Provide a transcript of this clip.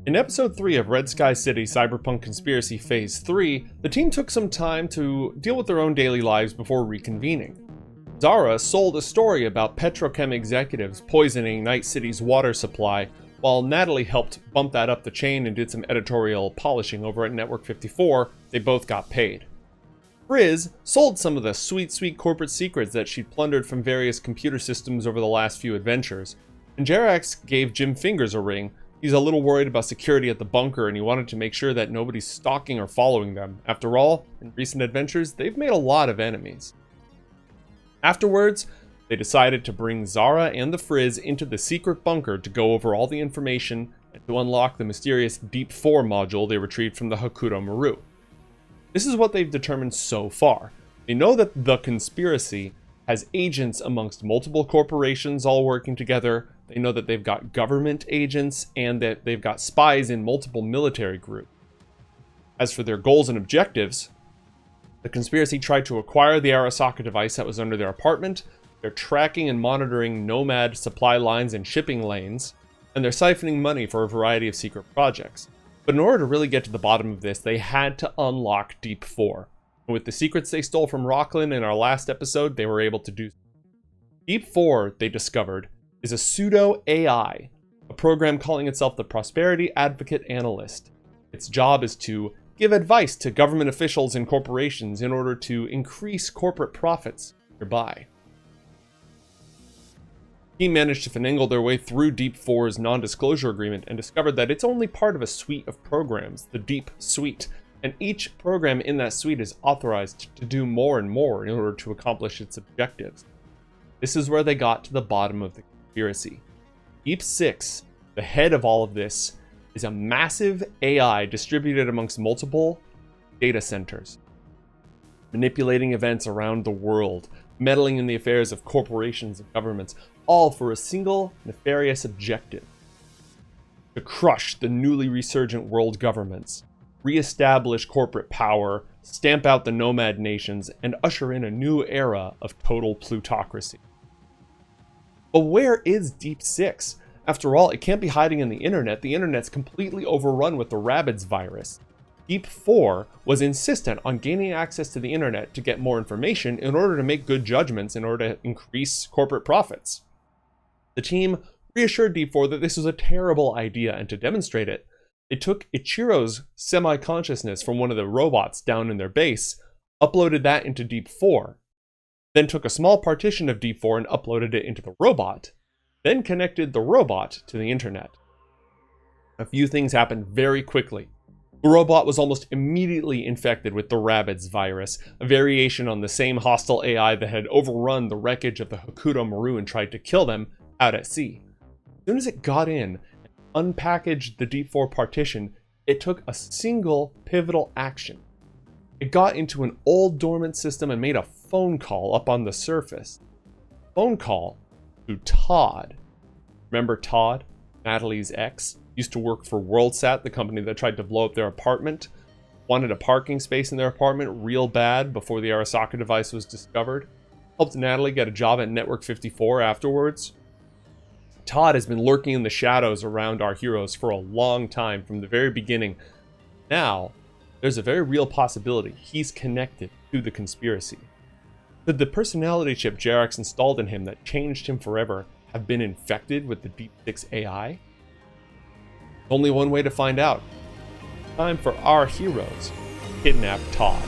In episode 3 of Red Sky City Cyberpunk Conspiracy Phase 3, the team took some time to deal with their own daily lives before reconvening. Zara sold a story about petrochem executives poisoning Night City's water supply, while Natalie helped bump that up the chain and did some editorial polishing over at Network 54. They both got paid. Frizz sold some of the sweet corporate secrets that she'd plundered from various computer systems over the last few adventures, and Jerax gave Jim Fingers a ring. He's a little worried about security at the bunker, and he wanted to make sure that nobody's stalking or following them. After all, in recent adventures, they've made a lot of enemies. Afterwards, they decided to bring Zara and the Frizz into the secret bunker to go over all the information and to unlock the mysterious Deep 4 module they retrieved from the Hokuto Maru. This is what they've determined so far. They know that the conspiracy has agents amongst multiple corporations all working together. They know that they've got government agents and that they've got spies in multiple military groups. As for their goals and objectives, the conspiracy tried to acquire the Arasaka device that was under their apartment. They're tracking and monitoring Nomad supply lines and shipping lanes, and they're siphoning money for a variety of secret projects. But in order to really get to the bottom of this, they had to unlock Deep 4. And with the secrets they stole from Rockland in our last episode, they were able to do so. Deep 4, they discovered, is a pseudo-AI, a program calling itself the Prosperity Advocate Analyst. Its job is to give advice to government officials and corporations in order to increase corporate profits nearby. The team managed to finagle their way through Deep 4's non-disclosure agreement and discovered that it's only part of a suite of programs, the Deep Suite, and each program in that suite is authorized to do more and more in order to accomplish its objectives. This is where they got to the bottom of the conspiracy. Deep 6, the head of all of this, is a massive AI distributed amongst multiple data centers, manipulating events around the world, meddling in the affairs of corporations and governments, all for a single nefarious objective: to crush the newly resurgent world governments, re-establish corporate power, stamp out the nomad nations, and usher in a new era of total plutocracy. But where is Deep 6? After all, it can't be hiding in the internet. The internet's completely overrun with the Rabbids virus. Deep 4 was insistent on gaining access to the internet to get more information in order to make good judgments in order to increase corporate profits. The team reassured Deep 4 that this was a terrible idea, and to demonstrate it, they took Ichiro's semi-consciousness from one of the robots down in their base, uploaded that into Deep 4, then took a small partition of Deep 4 and uploaded it into the robot, then connected the robot to the internet. A few things happened very quickly. The robot was almost immediately infected with the Rabbids virus, a variation on the same hostile AI that had overrun the wreckage of the Hokuto Maru and tried to kill them out at sea. As soon as it got in and unpackaged the Deep 4 partition, it took a single pivotal action. It got into an old dormant system and made a phone call up on the surface. Phone call to Todd. Remember Todd, Natalie's ex? Used to work for WorldSat, the company that tried to blow up their apartment. Wanted a parking space in their apartment real bad before the Arasaka device was discovered. Helped Natalie get a job at Network 54 afterwards. Todd has been lurking in the shadows around our heroes for a long time, from the very beginning. Now, there's a very real possibility he's connected to the conspiracy. Could the personality chip Jerax installed in him that changed him forever have been infected with the Deep 6 AI? Only one way to find out. Time for our heroes to kidnap Todd.